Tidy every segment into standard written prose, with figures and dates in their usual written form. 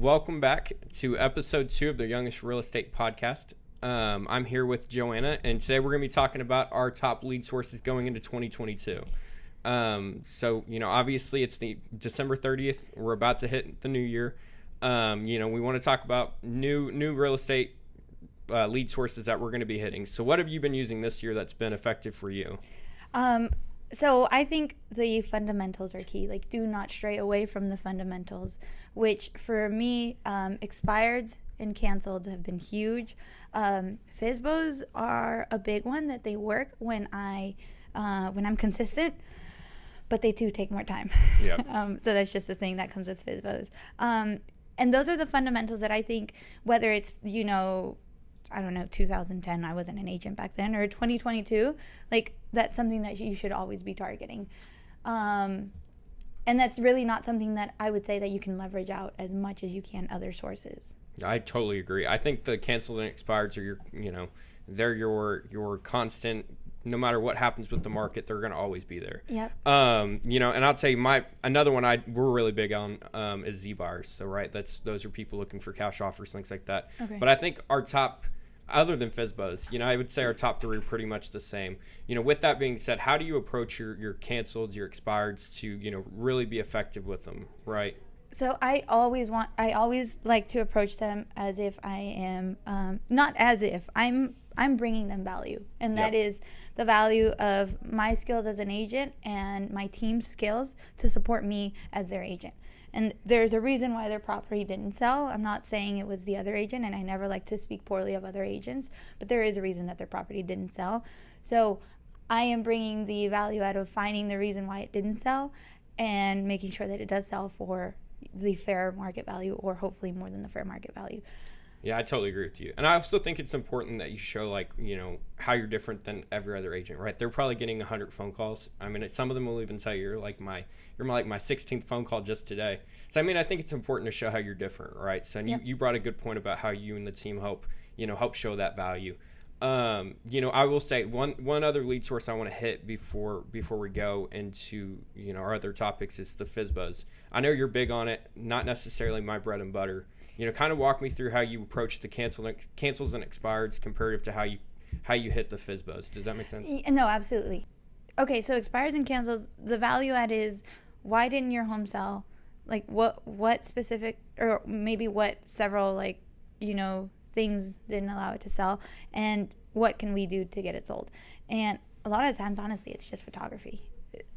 welcome back to episode 2 of the Youngest Real Estate Podcast. I'm here with Joanna, and today we're going to be talking about our top lead sources going into 2022. Obviously it's the December 30th. We're about to hit the new year. We want to talk about new real estate lead sources that we're going to be hitting. So what have you been using this year that's been effective for you? So I think the fundamentals are key. Like, do not stray away from the fundamentals, which for me, expireds and canceled have been huge. FSBOs are a big one that they work when I'm consistent, but they do take more time. Yeah. So that's just the thing that comes with FSBOs. And those are the fundamentals that I think, whether it's, 2010, I wasn't an agent back then, or 2022, like, that's something that you should always be targeting. And that's really not something that I would say that you can leverage out as much as you can other sources. I totally agree. I think the canceled and expireds are they're your constant. No matter what happens with the market, they're going to always be there. Yep. And I'll tell you another one we're really big on is Z buyers. So right, those are people looking for cash offers, things like that. Okay. But I think our top, other than FSBOs, I would say our top 3 are pretty much the same. With that being said, how do you approach your canceled, your expireds to really be effective with them, right? So I always like to approach them as if I am, not as if, I'm bringing them value. And that is the value of my skills as an agent and my team's skills to support me as their agent. And there's a reason why their property didn't sell. I'm not saying it was the other agent, and I never like to speak poorly of other agents, but there is a reason that their property didn't sell. So I am bringing the value out of finding the reason why it didn't sell and making sure that it does sell for the fair market value, or hopefully more than the fair market value. Yeah, I totally agree with you. And I also think it's important that you show, how you're different than every other agent, right? They're probably getting 100 phone calls. I mean, some of them will even tell you you're like my 16th phone call just today. So, I think it's important to show how you're different, right? So, you brought a good point about how you and the team help show that value. I will say one other lead source I want to hit before we go into, our other topics is the FSBOs. I know you're big on it, not necessarily my bread and butter. Kind of walk me through how you approach the cancels and expireds comparative to how you hit the FSBOs. Does that make sense? No, absolutely. Okay, so expires and cancels, the value add is, why didn't your home sell? Like, what specific, or maybe what several, things didn't allow it to sell, and what can we do to get it sold? And a lot of times, honestly, it's just photography.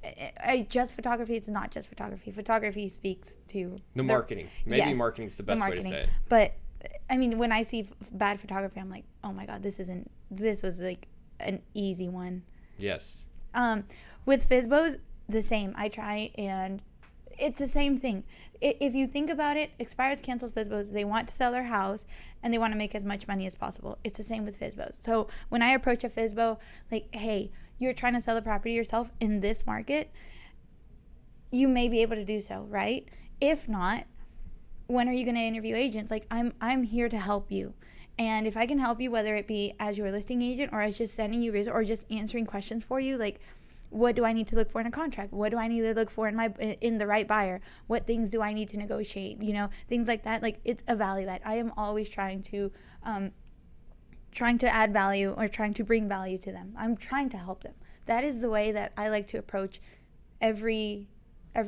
It's not just photography. Photography speaks to the marketing. Maybe marketing's the best way to say it. But when I see bad photography, I'm like, oh my God, this was like an easy one. Yes. With FSBOs, the same. I try, and it's the same thing. If you think about it, expireds, cancels, FSBOs, they want to sell their house and they want to make as much money as possible. It's the same with FSBOs. So when I approach a FSBO, like, hey, you're trying to sell the property yourself in this market, you may be able to do so, right? If not, when are you going to interview agents? Like, I'm here to help you. And if I can help you, whether it be as your listing agent or as just sending you or just answering questions for you, like, what do I need to look for in a contract? What do I need to look for in the right buyer? What things do I need to negotiate? Things like that. Like, it's a value add. I am always trying to add value or trying to bring value to them. I'm trying to help them. That is the way that I like to approach every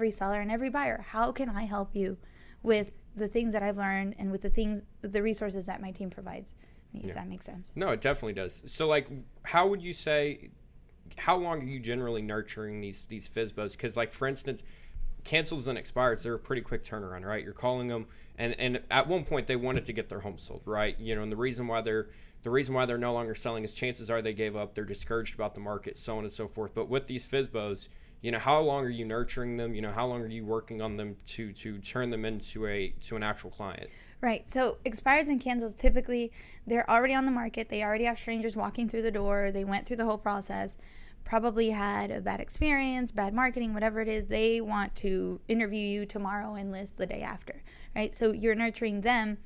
seller and every buyer. How can I help you with the things that I've learned and with the resources that my team provides? If that makes sense. No, it definitely does. So, how would you say, how long are you generally nurturing these FSBOs? Because, for instance, cancels and expireds, they're a pretty quick turnaround, right? You're calling them, and at one point they wanted to get their home sold, right? And the reason why they're no longer selling is chances are they gave up, they're discouraged about the market, so on and so forth. But with these FSBOs, how long are you nurturing them? How long are you working on them to turn them into an actual client? Right. So expireds and cancels, typically they're already on the market. They already have strangers walking through the door. They went through the whole process, probably had a bad experience, bad marketing, whatever it is. They want to interview you tomorrow and list the day after, right? So you're nurturing them.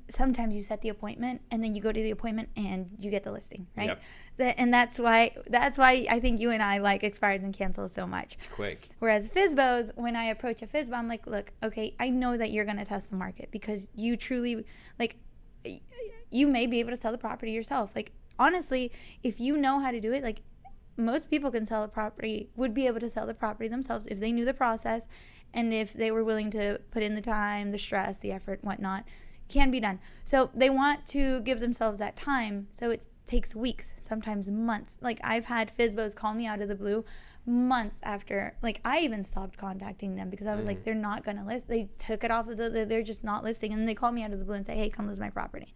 sometimes you set the appointment and then you go to the appointment and you get the listing, right? Yep. And that's why I think you and I like expireds and cancels so much. It's quick. Whereas FSBOs, when I approach a FSBO, I'm like, look, okay, I know that you're going to test the market because you truly, like, you may be able to sell the property yourself. Like, honestly, if you know how to do it, like, most people can sell a property, would be able to sell the property themselves if they knew the process and if they were willing to put in the time, the stress, the effort, whatnot. Can be done. So they want to give themselves that time. So it takes weeks, sometimes months. Like, I've had FSBOs call me out of the blue months after. Like, I even stopped contacting them because I was like, they're not going to list. They took it off as they're just not listing. And then they call me out of the blue and say, hey, come list my property.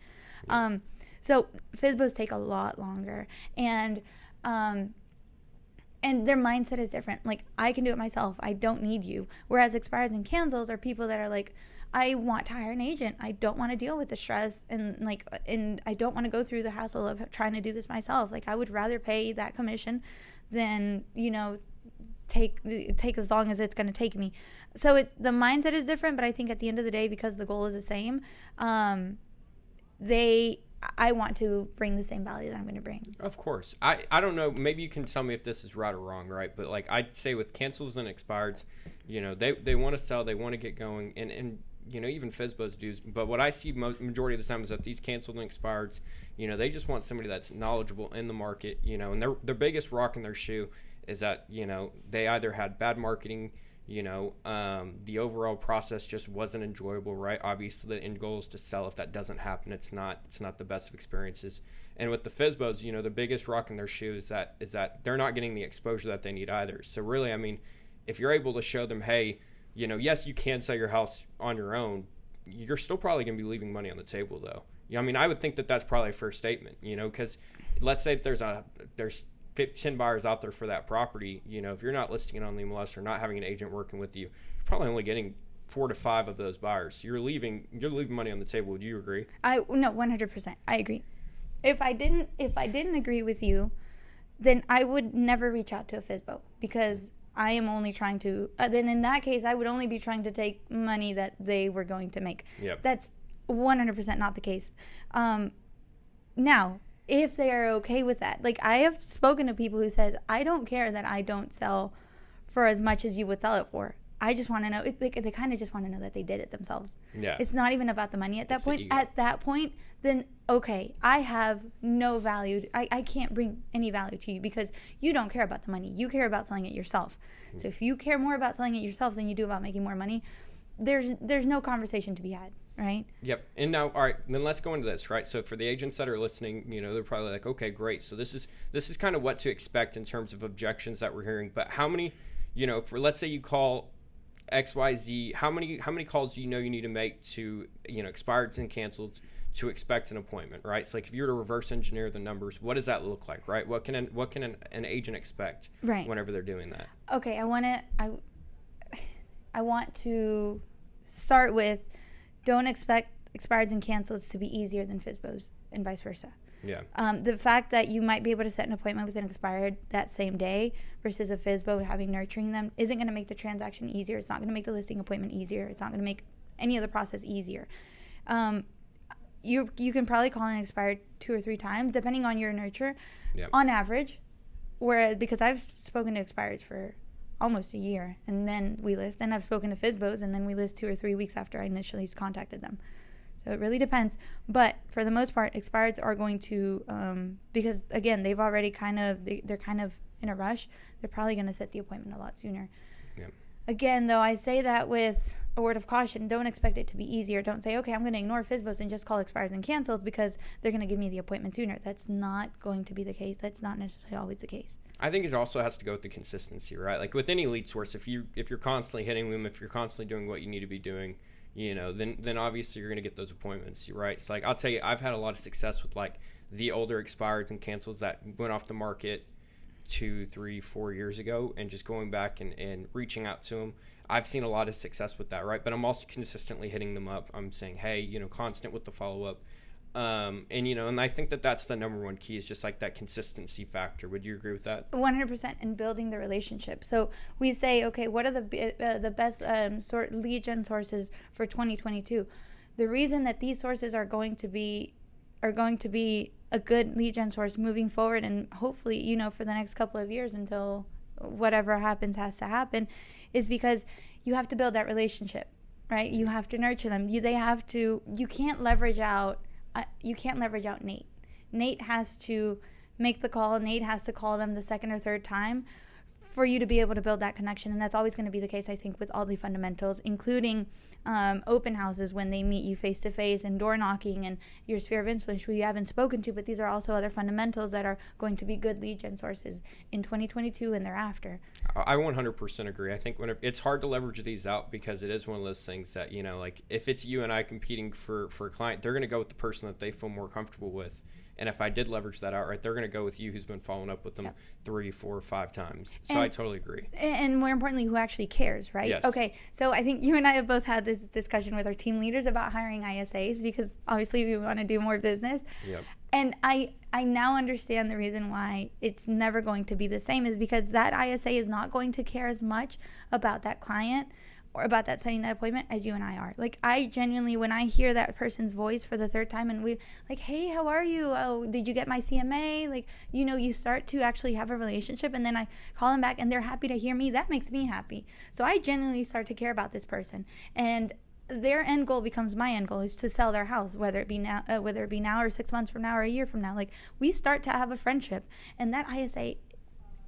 So FSBOs take a lot longer. And their mindset is different. Like, I can do it myself. I don't need you. Whereas expireds and cancels are people that are like, I want to hire an agent. I don't want to deal with the stress and I don't want to go through the hassle of trying to do this myself. Like, I would rather pay that commission than, take as long as it's going to take me. So the mindset is different, but I think at the end of the day, because the goal is the same, I want to bring the same value that I'm going to bring. Of course. I don't know. Maybe you can tell me if this is right or wrong, right? But like I'd say with cancels and expireds, they want to sell, they want to get going, and even FSBOs do. But what I see majority of the time is that these canceled and expireds, they just want somebody that's knowledgeable in the market, and their biggest rock in their shoe is that, they either had bad marketing, the overall process just wasn't enjoyable, right? Obviously the end goal is to sell. If that doesn't happen, it's not the best of experiences. And with the FSBOs, the biggest rock in their shoe is that they're not getting the exposure that they need either. So really, I mean, if you're able to show them, hey, yes, you can sell your house on your own, you're still probably going to be leaving money on the table, though. I mean, I would think that that's probably a first statement, because let's say there's 10 buyers out there for that property. If you're not listing it on the MLS or not having an agent working with you, you're probably only getting 4 to 5 of those buyers. So you're leaving money on the table. Do you agree? No, 100%. I agree. If I didn't agree with you, then I would never reach out to a FSBO because I am only trying to, then in that case, I would only be trying to take money that they were going to make. Yep. That's 100% not the case. Now, if they are okay with that, like I have spoken to people who said, I don't care that I don't sell for as much as you would sell it for. I just want to know, they kind of just want to know that they did it themselves. Yeah. It's not even about the money at that point. At that point, then, okay, I have no value. I can't bring any value to you because you don't care about the money. You care about selling it yourself. So if you care more about selling it yourself than you do about making more money, there's no conversation to be had, right? Yep. And now, all right, then let's go into this, right? So for the agents that are listening, they're probably like, okay, great. So this is kind of what to expect in terms of objections that we're hearing. But how many, for let's say you call XYZ, how many calls do you need to make to, expireds and canceled to expect an appointment, right? So like if you were to reverse engineer the numbers, what does that look like, right? What can an agent expect whenever they're doing that? Okay, I want to start with, don't expect expireds and cancels to be easier than FSBOs and vice versa. Yeah. The fact that you might be able to set an appointment with an expired that same day versus a FSBO having nurturing them isn't going to make the transaction easier. It's not going to make the listing appointment easier. It's not going to make any of the process easier. You can probably call an expired 2 or 3 times depending on your nurture, on average. Whereas because I've spoken to expireds for almost a year and then we list, and I've spoken to FSBOs and then we list 2 or 3 weeks after I initially contacted them. So it really depends. But for the most part, expireds are going to, because again, they've already they're kind of in a rush. They're probably going to set the appointment a lot sooner. Yeah. Again, though, I say that with a word of caution. Don't expect it to be easier. Don't say, okay, I'm going to ignore FSBOs and just call expireds and canceled because they're going to give me the appointment sooner. That's not going to be the case. That's not necessarily always the case. I think it also has to go with the consistency, right? Like with any lead source, if you're constantly hitting them, if you're constantly doing what you need to be doing, then obviously you're going to get those appointments, right? So like I'll tell you, I've had a lot of success with like the older expireds and cancels that went off the market 2, 3, 4 years ago, and just going back and reaching out to them. I've seen a lot of success with that, right? But I'm also consistently hitting them up. I'm saying, hey, constant with the follow-up. And I think that's the number one key is just like that consistency factor. Would you agree with that? 100%, and building the relationship. So we say, okay, what are the best lead gen sources for 2022? the reason that these sources are going to be a good lead gen source moving forward, and hopefully, you know, for the next couple of years until whatever happens has to happen, is because you have to build that relationship, right? You have to nurture them. You can't leverage out Nate. Nate has to make the call. Nate has to call them the second or third time for you to be able to build that connection. And that's always going to be the case, I think, with all the fundamentals, including open houses when they meet you face to face, and door knocking, and your sphere of influence who you haven't spoken to. But these are also other fundamentals that are going to be good lead gen sources in 2022 and thereafter. I 100% agree. I think it's hard to leverage these out, because it is one of those things that, you know, like if it's you and I competing for a client, they're going to go with the person that they feel more comfortable with. And if I did leverage that out, right, they're going to go with you, who's been following up with them 3, 4, 5 times. So I totally agree. And more importantly, who actually cares, right? Yes. Okay, so I think you and I have both had this discussion with our team leaders about hiring ISAs, because obviously we want to do more business. Yep. And I now understand the reason why it's never going to be the same is because that ISA is not going to care as much about that client or about that setting that appointment as you and I are. Like, I genuinely, when I hear that person's voice for the third time and we like, hey, how are you? Oh, did you get my CMA? Like, you know, you start to actually have a relationship, and then I call them back and they're happy to hear me. That makes me happy. So I genuinely start to care about this person, and their end goal becomes my end goal, is to sell their house, whether it be now or 6 months from now or a year from now. Like, we start to have a friendship, and that ISA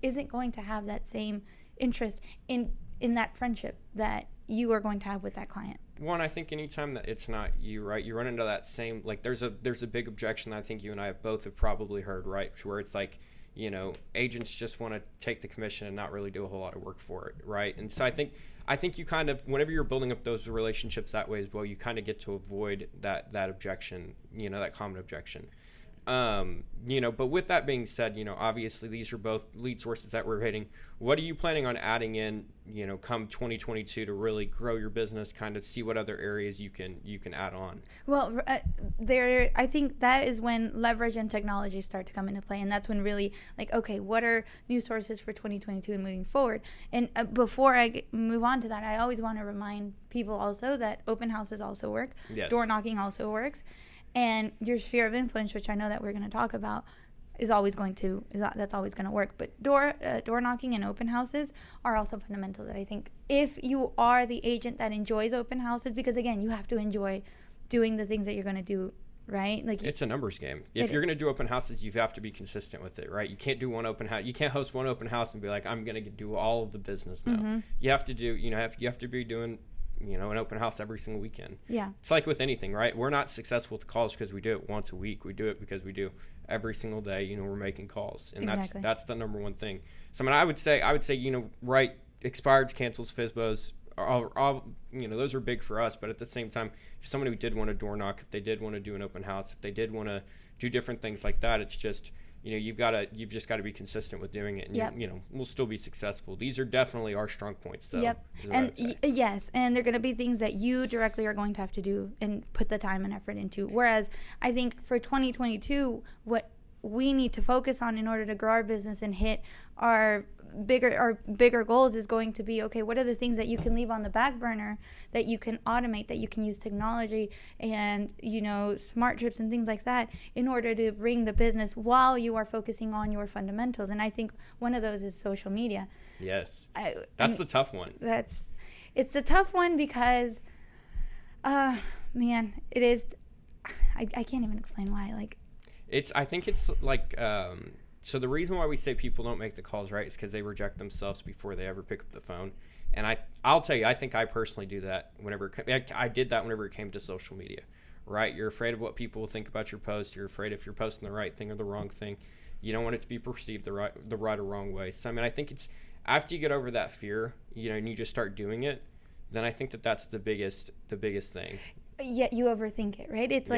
isn't going to have that same interest in that friendship that you are going to have with that client. One, I think anytime that it's not you, right, you run into that same, like, there's a big objection that I think you and I both have probably heard, right, where it's like, you know, agents just want to take the commission and not really do a whole lot of work for it, right? And so I think you kind of, whenever you're building up those relationships that way as well, you kind of get to avoid that objection, you know, that common objection. You know, but with that being said, you know, obviously these are both lead sources that we're hitting. What are you planning on adding in, you know, come 2022 to really grow your business, kind of see what other areas you can add on? Well, I think that is when leverage and technology start to come into play, and that's when really, like, okay, what are new sources for 2022 and moving forward? And before I move on to that, I always want to remind people also that open houses also work. Yes. Door knocking also works. And your sphere of influence, which I know that we're going to talk about, that's always going to work. But door knocking and open houses are also fundamental. That I think if you are the agent that enjoys open houses, because again, you have to enjoy doing the things that you're going to do, right? Like, it's a numbers game. If you're going to do open houses, you have to be consistent with it, right? You can't do one open house. You can't host one open house and be like, I'm going to do all of the business now. Mm-hmm. You have to do, you have to be doing, you know, an open house every single weekend. Yeah. It's like with anything, right? We're not successful with calls because we do it once a week. We do it because we do every single day, you know, we're making calls. And exactly. that's the number one thing. So, I mean, I would say, you know, right, expireds, cancels, FSBOs, all, you know, those are big for us. But at the same time, if somebody did want to door knock, if they did want to do an open house, if they did want to do different things like that, it's just, you know, you've just got to be consistent with doing it, and yep. you know, we'll still be successful. These are definitely our strong points, though. Yep. And yes, and they're going to be things that you directly are going to have to do and put the time and effort into. Whereas I think for 2022, what we need to focus on in order to grow our business and hit our bigger goals is going to be, okay, what are the things that you can leave on the back burner that you can automate, that you can use technology and, you know, smart trips and things like that in order to bring the business while you are focusing on your fundamentals. And I think one of those is social media. Yes. That's the tough one. It's the tough one because, man, it is. I can't even explain why. Like, I think it's like, so the reason why we say people don't make the calls, right, is because they reject themselves before they ever pick up the phone. And I'll tell you, I think I personally do that I did that whenever it came to social media, right? You're afraid of what people will think about your post. You're afraid if you're posting the right thing or the wrong thing. You don't want it to be perceived the right or wrong way. So, I mean, I think it's after you get over that fear, you know, and you just start doing it, then I think that's the biggest thing. Yet you overthink it, right? It's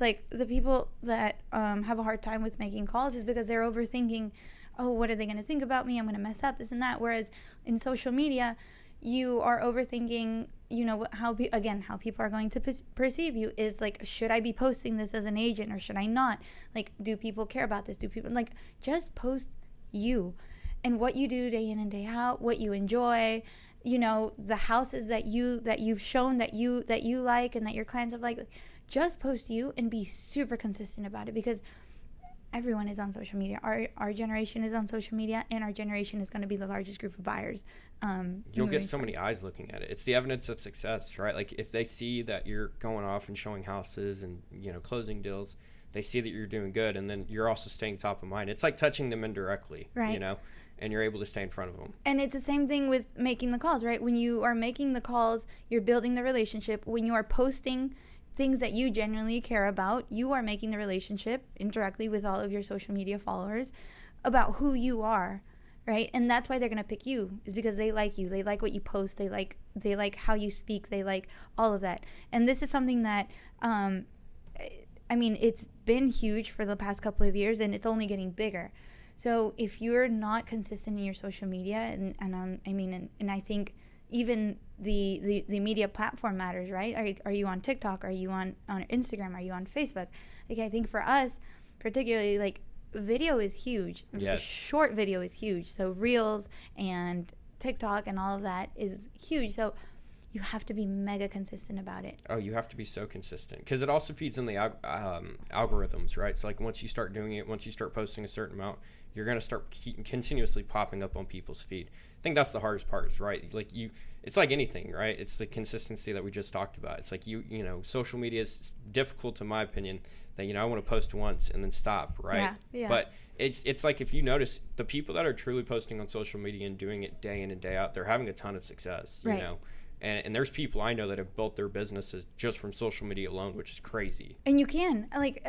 like the people that have a hard time with making calls is because they're overthinking, oh, what are they going to think about me? I'm going to mess up this and that. Whereas in social media, you are overthinking, you know, how people are going to perceive you. Is like, should I be posting this as an agent or should I not? Like, do people care about this? Do people, like, just post you and what you do day in and day out, what you enjoy. you know, the houses that you've shown that you like and that your clients have liked. Just post you and be super consistent about it, because everyone is on social media. Our generation is on social media, and our generation is going to be the largest group of buyers. You'll get so many eyes looking at it. It's the evidence of success, right? Like if they see that you're going off and showing houses and, you know, closing deals, they see that you're doing good, and then you're also staying top of mind. It's like touching them indirectly, right? You know, and you're able to stay in front of them. And it's the same thing with making the calls, right? When you are making the calls, you're building the relationship. When you are posting things that you genuinely care about, you are making the relationship indirectly with all of your social media followers about who you are, right? And that's why they're going to pick you, is because they like you. They like what you post. They like how you speak. They like all of that. And this is something that, I mean, it's been huge for the past couple of years, and it's only getting bigger. So if you're not consistent in your social media, and I think even the media platform matters, right? Are you on TikTok? Are you on Instagram? Are you on Facebook? Like, I think for us, particularly, like, video is huge. Yes. Short video is huge. So Reels and TikTok and all of that is huge. So you have to be mega consistent about it. Oh, you have to be so consistent, because it also feeds in the algorithms, right? So like once you start doing it, once you start posting a certain amount, you're going to start continuously popping up on people's feed. I think that's the hardest part, right? Like it's like anything, right? It's the consistency that we just talked about. It's like you know, social media is difficult, in my opinion, that, you know, I want to post once and then stop, right? Yeah. But it's like, if you notice, the people that are truly posting on social media and doing it day in and day out, they're having a ton of success, you know? And there's people I know that have built their businesses just from social media alone, which is crazy. And you can, like,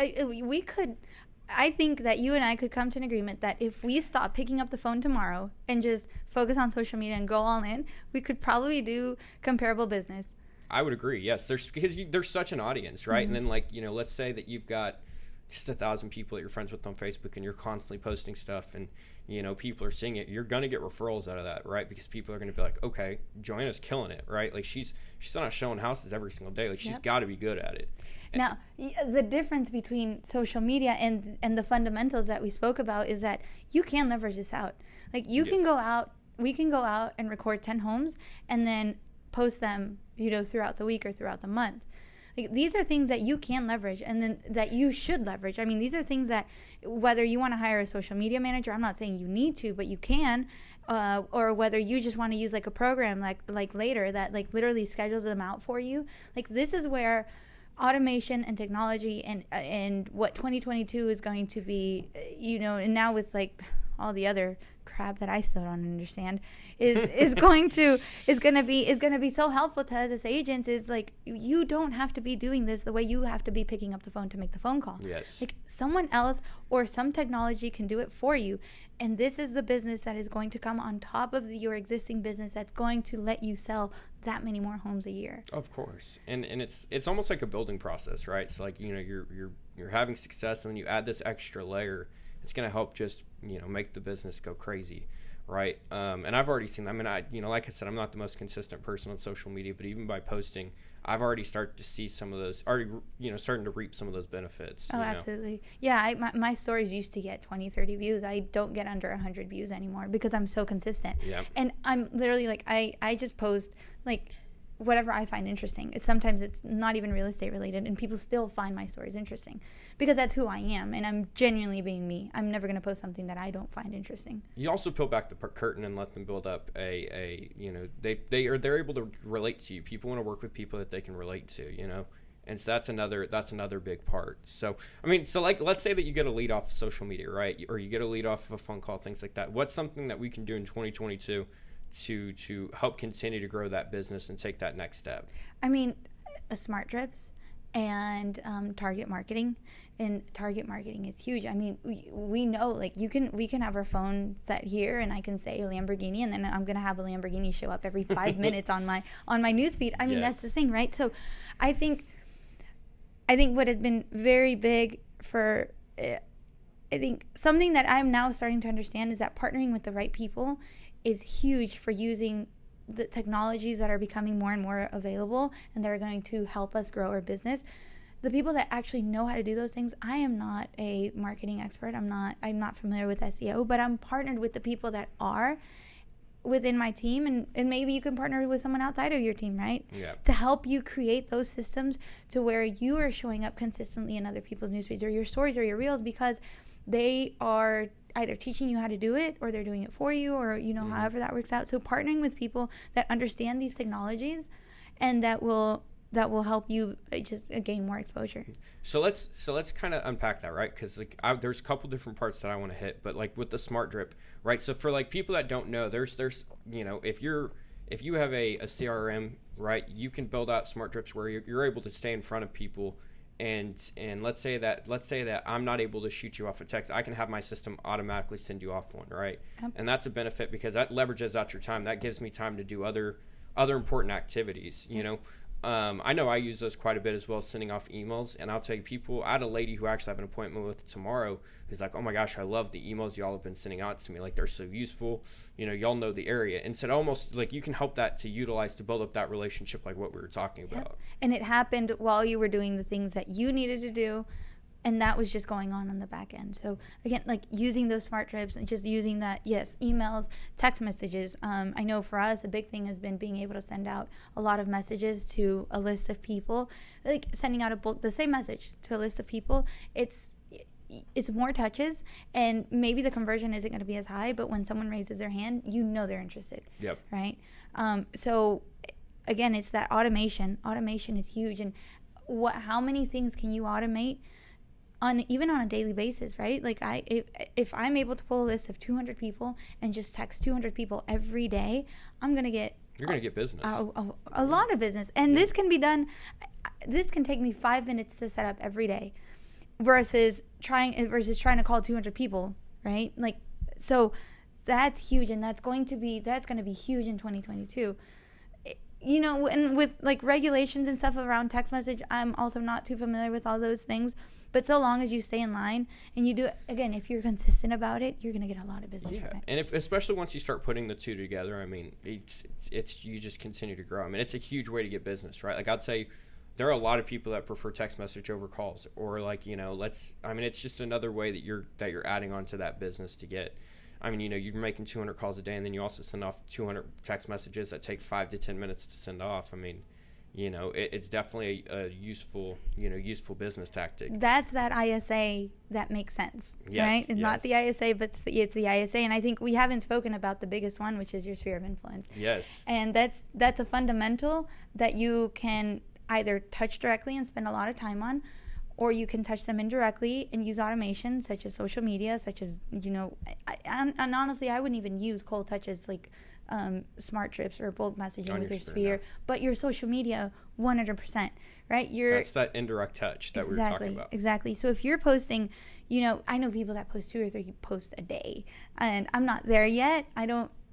I think that you and I could come to an agreement that if we stop picking up the phone tomorrow and just focus on social media and go all in, we could probably do comparable business. I would agree. Yes. Because there's such an audience, right? Mm-hmm. And then, like, you know, let's say that you've got just 1,000 people that you're friends with on Facebook, and you're constantly posting stuff, and, you know, people are seeing it. You're going to get referrals out of that, right? Because people are going to be like, okay, Joanna's killing it, right? Like, she's not showing houses every single day. Like, she's got to be good at it. Now, the difference between social media and the fundamentals that we spoke about is that you can leverage this out. Like, we can go out and record 10 homes and then post them, you know, throughout the week or throughout the month. Like, these are things that you can leverage, and then that you should leverage. I mean, these are things that, whether you want to hire a social media manager, I'm not saying you need to, but you can, or whether you just want to use like a program like Later that like literally schedules them out for you. Like, this is where automation and technology and what 2022 is going to be, you know, and now with like all the other crap that I still don't understand is going to be so helpful to us as agents. Is like, you don't have to be doing this the way you have to be picking up the phone to make the phone call. Yes. Like, someone else or some technology can do it for you, and this is the business that is going to come on top of your existing business that's going to let you sell that many more homes a year. Of course. And it's almost like a building process, right? So like, you know, you're having success, and then you add this extra layer. It's going to help just, you know, make the business go crazy, right? And I've already seen, I mean, like I said, I'm not the most consistent person on social media, but even by posting, I've already started to see some of those, starting to reap some of those benefits. Oh, absolutely. Yeah, my stories used to get 20, 30 views. I don't get under 100 views anymore because I'm so consistent. Yeah. And I'm literally like, I just post like whatever I find interesting. Sometimes it's not even real estate related, and people still find my stories interesting because that's who I am, and I'm genuinely being me. I'm never going to post something that I don't find interesting. You also peel back the curtain and let them build up a you know, they're able to relate to you. People want to work with people that they can relate to, you know. And so that's another big part. So, I mean, so like, let's say that you get a lead off of social media, right? Or you get a lead off of a phone call, things like that. What's something that we can do in 2022 to help continue to grow that business and take that next step? I mean, smart drips and target marketing. And target marketing is huge. I mean, we know, like, we can have our phone set here, and I can say Lamborghini, and then I'm gonna have a Lamborghini show up every 5 minutes on my newsfeed. I mean, That's the thing, right? So, I think what has been very big for, I think something that I'm now starting to understand is that partnering with the right people is huge for using the technologies that are becoming more and more available and that are going to help us grow our business. The people that actually know how to do those things. I am not a marketing expert. I'm not familiar with SEO, but I'm partnered with the people that are. within my team, and maybe you can partner with someone outside of your team, right? Yeah. To help you create those systems to where you are showing up consistently in other people's newsfeeds or your stories or your reels, because they are either teaching you how to do it or they're doing it for you, or however that works out. So partnering with people that understand these technologies and that will help you just gain more exposure. So let's kind of unpack that, right? Because like there's a couple different parts that I want to hit, but like with the Smart Drip, right? So for like people that don't know, there's if you have a CRM, right, you can build out Smart Drips where you're able to stay in front of people, and let's say that I'm not able to shoot you off a text, I can have my system automatically send you off one, right? Yep. And that's a benefit because that leverages out your time. That gives me time to do other important activities, I know I use those quite a bit as well, sending off emails. And I'll tell you, I had a lady who actually have an appointment with tomorrow who's like, oh my gosh, I love the emails y'all have been sending out to me. Like, they're so useful. Y'all know the area. And so almost like you can help that to utilize to build up that relationship, like what we were talking about. Yep. And it happened while you were doing the things that you needed to do. And that was just going on the back end. So again, like using those Smart Drips and just using that, yes, emails, text messages. I know for us, a big thing has been being able to send out a lot of messages to a list of people, like sending out the same message to a list of people. It's more touches, and maybe the conversion isn't going to be as high, but when someone raises their hand, they're interested. Yep. Right. So again, it's that automation. Automation is huge. And how many things can you automate even on a daily basis, right? Like if I'm able to pull a list of 200 people and just text 200 people every day, you're going to get business. A lot of business. And this can be done. This can take me 5 minutes to set up every day versus trying to call 200 people, right? Like, so that's huge. And that's going to be huge in 2022. And with like regulations and stuff around text message, I'm also not too familiar with all those things. But so long as you stay in line and you do it, again, if you're consistent about it, you're going to get a lot of business from it. And especially once you start putting the two together, I mean, it's you just continue to grow. I mean, it's a huge way to get business, right? Like I'd say there are a lot of people that prefer text message over calls, or like, it's just another way that you're adding on to that business to get. I mean, you're making 200 calls a day, and then you also send off 200 text messages that take 5 to 10 minutes to send off. I mean, it's definitely a useful business tactic. That's that ISA that makes sense, yes, right? It's not the ISA, but it's the ISA. And I think we haven't spoken about the biggest one, which is your sphere of influence. Yes. And that's a fundamental that you can either touch directly and spend a lot of time on, or you can touch them indirectly and use automation, such as social media, such as, and honestly, I wouldn't even use cold touches like Smart Drips or bulk messaging on with your sphere, no. But your social media, 100%, right? That's that indirect touch that we were talking about. Exactly. So if you're posting, I know people that post 2 or 3 posts a day, and I'm not there yet.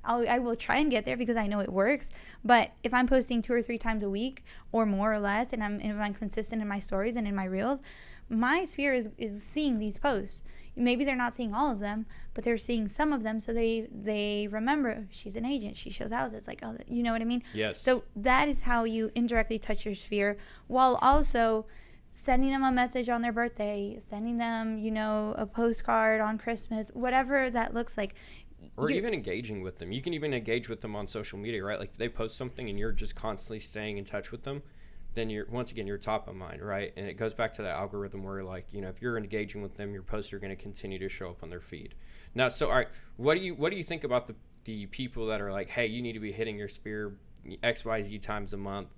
I will try and get there because I know it works. But if I'm posting 2 or 3 times a week or more or less, and if I'm consistent in my stories and in my reels, my sphere is seeing these posts. Maybe they're not seeing all of them, but they're seeing some of them. So they remember she's an agent. She shows houses. Like, oh, you know what I mean? Yes. So that is how you indirectly touch your sphere, while also sending them a message on their birthday, sending them, a postcard on Christmas, whatever that looks like. Or even engaging with them. You can even engage with them on social media, right? Like if they post something and you're just constantly staying in touch with them, then you're top of mind, right? And it goes back to that algorithm where like, if you're engaging with them, your posts are going to continue to show up on their feed. Now, so all right, what do you think about the people that are like, hey, you need to be hitting your sphere XYZ times a month,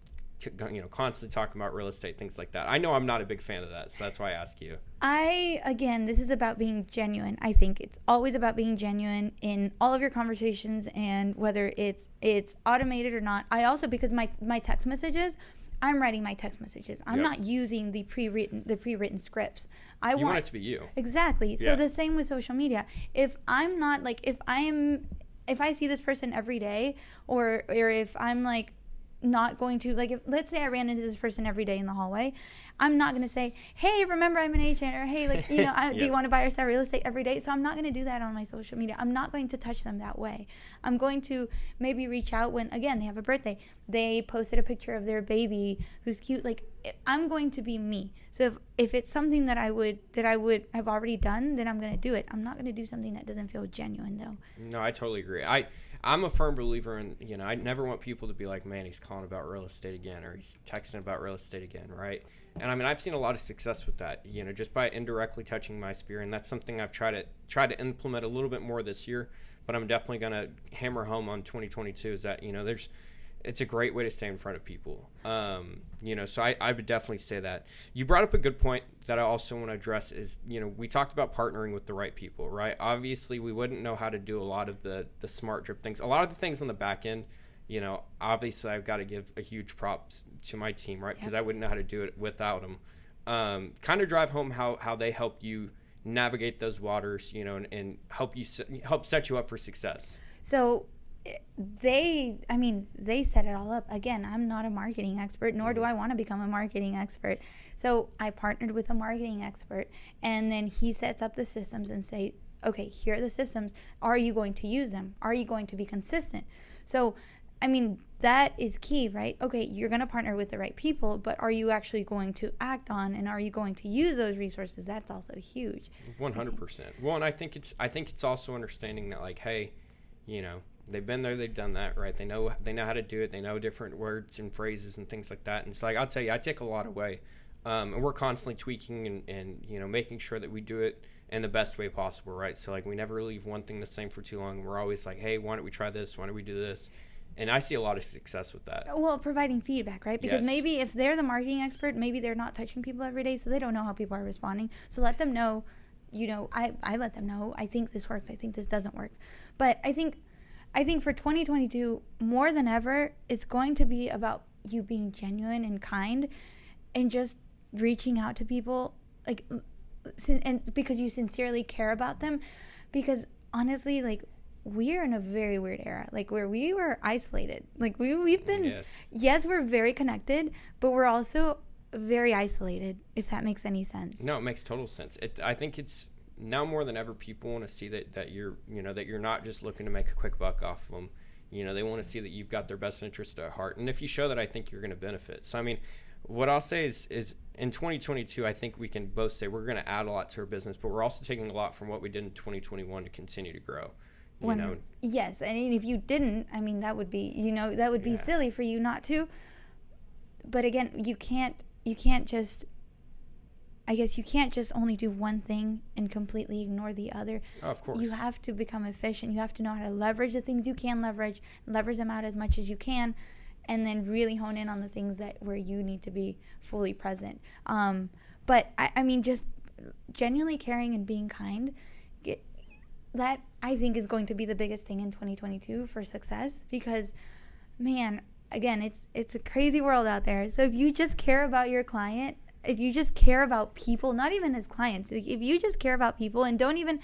constantly talking about real estate, things like that? I know I'm not a big fan of that, so that's why I ask you. Again, this is about being genuine. I think it's always about being genuine in all of your conversations, and whether it's automated or not. I also, because my text messages, I'm writing my text messages. I'm not using the pre-written scripts. I want it to be you. Exactly. So the same with social media. If I'm not like, if I see this person every day, or if I'm like not going to, like, if let's say I ran into this person every day in the hallway, I'm not going to say, hey, remember I'm an agent, or hey, like, do you want to buy or sell real estate every day? So I'm not going to do that on my social media. I'm not going to touch them that way. I'm going to maybe reach out when, again, they have a birthday. They posted a picture of their baby who's cute. Like, I'm going to be me. So if it's something that I would have already done, then I'm going to do it. I'm not going to do something that doesn't feel genuine, though. No, I totally agree. I'm a firm believer in, you know, I never want people to be like, man, he's calling about real estate again, or he's texting about real estate again, right? And I mean, I've seen a lot of success with that, you know, just by indirectly touching my sphere. And that's something I've tried to implement a little bit more this year, but I'm definitely going to hammer home on 2022 is that, you know, it's a great way to stay in front of people. You know, so I would definitely say that. You brought up a good point that I also want to address is, you know, we talked about partnering with the right people, right? Obviously, we wouldn't know how to do a lot of the smart drip things. A lot of the things on the back end, you know, obviously I've got to give a huge props to my team, right? Because I wouldn't know how to do it without them. Kind of drive home how they help you navigate those waters, you know, and help set you up for success. So they set it all up. Again, I'm not a marketing expert, nor do I want to become a marketing expert. So I partnered with a marketing expert, and then he sets up the systems and say, okay, here are the systems. Are you going to use them? Are you going to be consistent? So, I mean, that is key, right? Okay, you're going to partner with the right people, but are you actually going to act on, and are you going to use those resources? That's also huge. 100%. Well, and I think it's also understanding that, like, hey, you know, they've been there, they've done that, right? They know how to do it. They know different words and phrases and things like that. And it's like, I'll tell you, I take a lot away. And we're constantly tweaking and, you know, making sure that we do it in the best way possible, right? So, like, we never leave one thing the same for too long. We're always like, hey, why don't we try this? Why don't we do this? And I see a lot of success with that. Well, providing feedback, right? Because Yes. maybe if they're the marketing expert, maybe they're not touching people every day, so they don't know how people are responding. So let them know, you know, I let them know, I think this works, I think this doesn't work. But I think for 2022, more than ever, it's going to be about you being genuine and kind and just reaching out to people, like, and because you sincerely care about them. Because honestly, like, we're in a very weird era, like, where we were isolated. Like, we've been, yes, we're very connected, but we're also very isolated, if that makes any sense. No, it makes total sense. I think it's now more than ever, people want to see that you're, you know, that you're not just looking to make a quick buck off of them. You know, they want to see that you've got their best interest at heart. And if you show that, I think you're going to benefit. So, I mean, what I'll say is in 2022, I think we can both say we're going to add a lot to our business, but we're also taking a lot from what we did in 2021 to continue to grow. You know? Yes, and if you didn't, I mean, that would be, you know, that would be silly for you not to. But again, you can't just, I guess you can't just only do one thing and completely ignore the other. Oh, of course. You have to become efficient. You have to know how to leverage the things you can leverage them out as much as you can, and then really hone in on the things where you need to be fully present. But I mean, just genuinely caring and being kind, that I think is going to be the biggest thing in 2022 for success, because, man, again, it's a crazy world out there. So if you just care about your client, if you just care about people, not even as clients, if you just care about people and don't even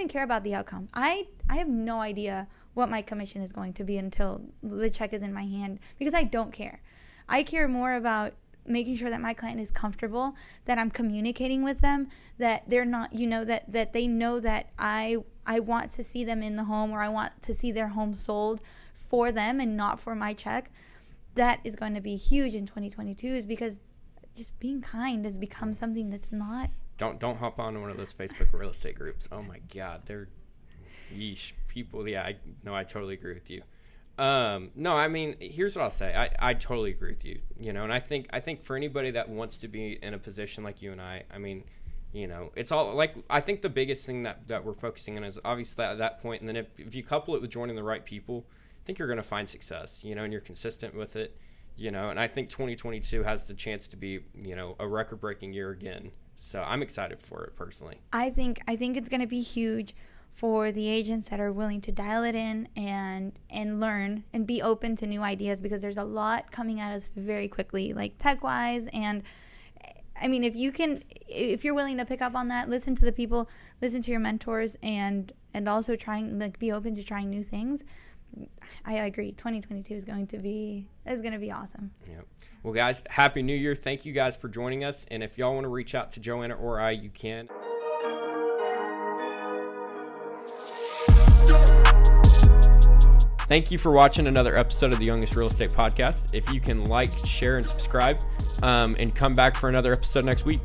care about the outcome. I have no idea what my commission is going to be until the check is in my hand, because I don't care. I care more about making sure that my client is comfortable, that I'm communicating with them, that they're not, you know, that they know that I want to see them in the home, or I want to see their home sold for them and not for my check. That is going to be huge in 2022, is because just being kind has become something that's not. Don't hop on one of those Facebook real estate groups. Oh my God, they're yeesh people. Yeah, I totally agree with you. No, I mean, here's what I'll say. I totally agree with you, you know, and I think for anybody that wants to be in a position like you and I mean, you know, it's all like, I think the biggest thing that we're focusing on is obviously at that point. And then if you couple it with joining the right people, I think you're going to find success, you know, and you're consistent with it, you know, and I think 2022 has the chance to be, you know, a record breaking year again. So I'm excited for it personally. I think it's going to be huge for the agents that are willing to dial it in and learn and be open to new ideas, because there's a lot coming at us very quickly, like tech-wise. And I mean, if you're willing to pick up on that, listen to the people, listen to your mentors, and also be open to trying new things. I agree. 2022 is going to be awesome. Yeah. Well, guys, Happy New Year. Thank you guys for joining us. And if y'all want to reach out to Joanna or I, you can. Thank you for watching another episode of the Youngest Real Estate Podcast. If you can like, share, and subscribe, and come back for another episode next week.